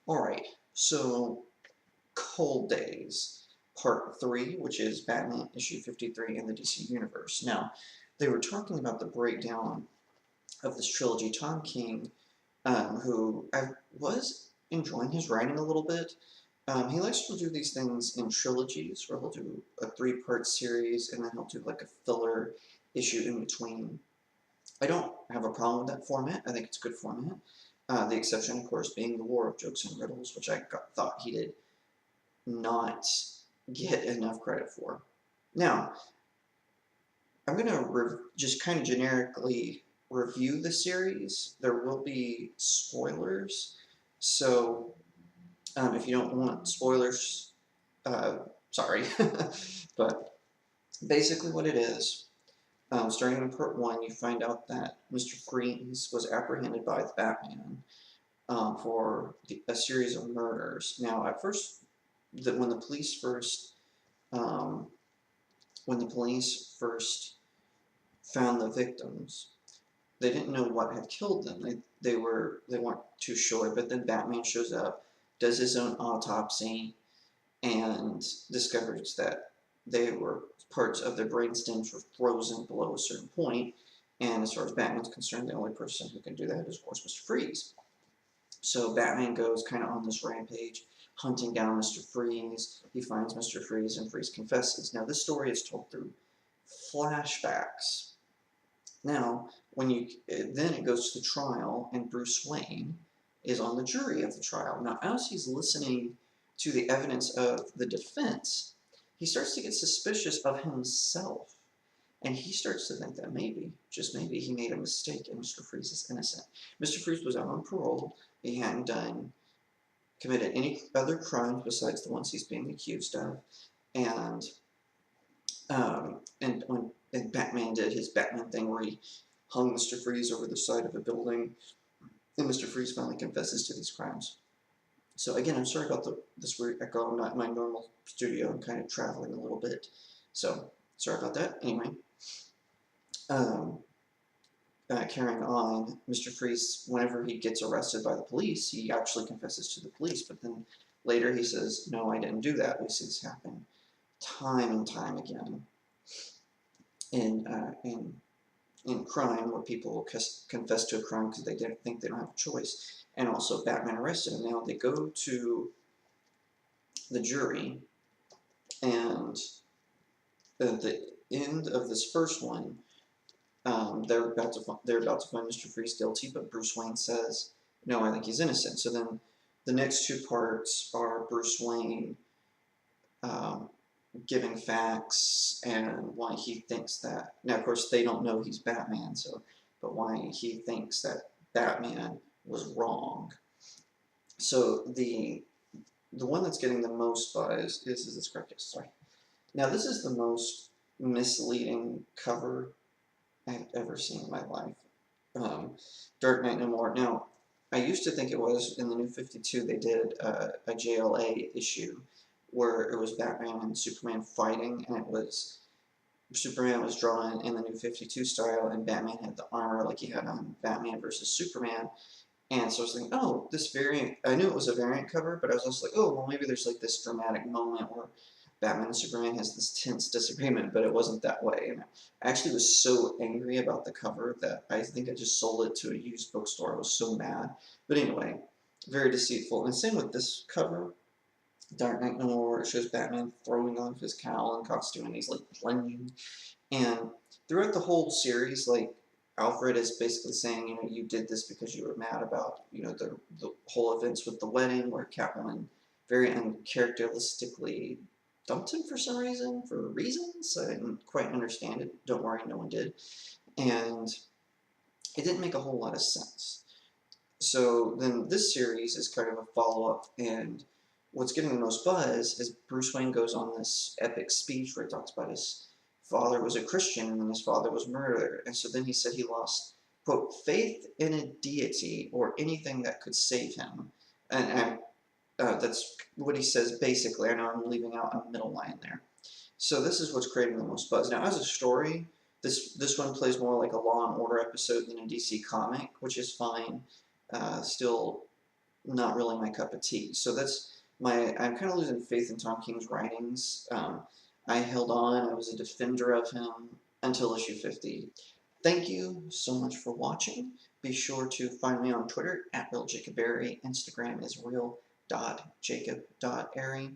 Alright, so Cold Days, Part 3, which is Batman issue 53 in the DC Universe. Now, they were talking about the breakdown of this trilogy. Tom King, who I was enjoying his writing a little bit, he likes to do these things in trilogies, where he'll do a 3-part series, and then he'll do like a filler issue in between. I don't have a problem with that format. I think it's a good format. The exception, of course, being the War of Jokes and Riddles, which I thought he did not get enough credit for. Now, I'm going to just kind of generically review the series. There will be spoilers, so if you don't want spoilers, sorry. But basically what it is, starting in Part 1, you find out that Mr. Freeze was apprehended by the Batman for a series of murders. Now, at first, when the police first found the victims, they didn't know what had killed them. They weren't too sure. But then Batman shows up, does his own autopsy, and discovers that parts of their brain stems were frozen below a certain point. And as far as Batman's concerned, the only person who can do that is, of course, Mr. Freeze. So Batman goes kind of on this rampage, hunting down Mr. Freeze. He finds Mr. Freeze, and Freeze confesses. Now, this story is told through flashbacks. Now, then it goes to the trial, and Bruce Wayne is on the jury of the trial. Now, as he's listening to the evidence of the defense, he starts to get suspicious of himself. And he starts to think that maybe, just maybe, he made a mistake and Mr. Freeze is innocent. Mr. Freeze was out on parole. He hadn't committed any other crimes besides the ones he's being accused of. And Batman did his Batman thing where he hung Mr. Freeze over the side of a building, and Mr. Freeze finally confesses to these crimes. So again, I'm sorry about this weird echo. I'm not in my normal studio. I'm kind of traveling a little bit. So, sorry about that. Anyway. Carrying on, Mr. Freeze, whenever he gets arrested by the police, he actually confesses to the police, but then later he says, no, I didn't do that. We see this happen time and time again in crime, where people confess to a crime because they think they don't have a choice. And also Batman arrested him. Now they go to the jury, and at the end of this first one, they're about to find Mr. Freeze guilty, but Bruce Wayne says, no, I think he's innocent. So then the next 2 parts are Bruce Wayne giving facts and why he thinks that. Now, of course, they don't know he's Batman, but why he thinks that Batman was wrong. So the one that's getting the most buzz is this correct? Yes, sorry. Now, this is the most misleading cover I've ever seen in my life. Dark Knight No More. Now, I used to think it was in the New 52 they did a JLA issue where it was Batman and Superman fighting, and it was Superman was drawn in the New 52 style, and Batman had the armor like he had on Batman versus Superman. And so I was thinking, oh, this variant, I knew it was a variant cover, but I was also like, oh, well, maybe there's like this dramatic moment where Batman and Superman has this tense disagreement, but it wasn't that way. And I actually was so angry about the cover that I think I just sold it to a used bookstore. I was so mad. But anyway, very deceitful. And same with this cover, Dark Knight No More, it shows Batman throwing off his cowl and costume, and he's like plunging. And throughout the whole series, like, Alfred is basically saying, you know, you did this because you were mad about, you know, the whole events with the wedding, where Catwoman very uncharacteristically dumped him for some reason, for reasons. I didn't quite understand it. Don't worry, no one did. And it didn't make a whole lot of sense. So then this series is kind of a follow-up, and what's getting the most buzz is Bruce Wayne goes on this epic speech where he talks about his father was a Christian, and then his father was murdered. And so then he said he lost quote, faith in a deity or anything that could save him. And that's what he says basically. I know I'm leaving out a middle line there. So this is what's creating the most buzz. Now, as a story, this one plays more like a Law and Order episode than a DC comic, which is fine. Still not really my cup of tea. So I'm kind of losing faith in Tom King's writings. I held on. I was a defender of him until issue 50. Thank you so much for watching. Be sure to find me on Twitter at RealJacobAiry. Instagram is real.jacob.airy.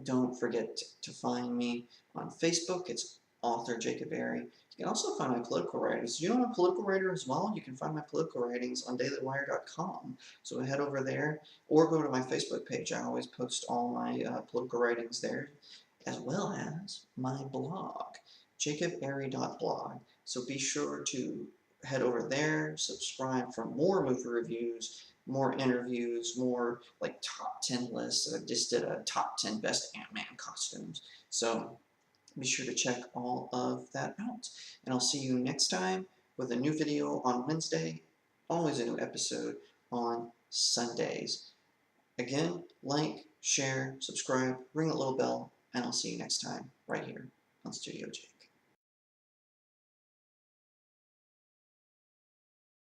Don't forget to find me on Facebook. It's author Jacob Airy. You can also find my political writings. You know I'm a political writer as well? You can find my political writings on dailywire.com. So head over there or go to my Facebook page. I always post all my political writings there, as well as my blog, jacobairy.blog. So be sure to head over there, subscribe for more movie reviews, more interviews, more like top 10 lists. I just did a top 10 best Ant-Man costumes. So be sure to check all of that out. And I'll see you next time with a new video on Wednesday, always a new episode on Sundays. Again, like, share, subscribe, ring that little bell, and I'll see you next time right here on Studio Jake.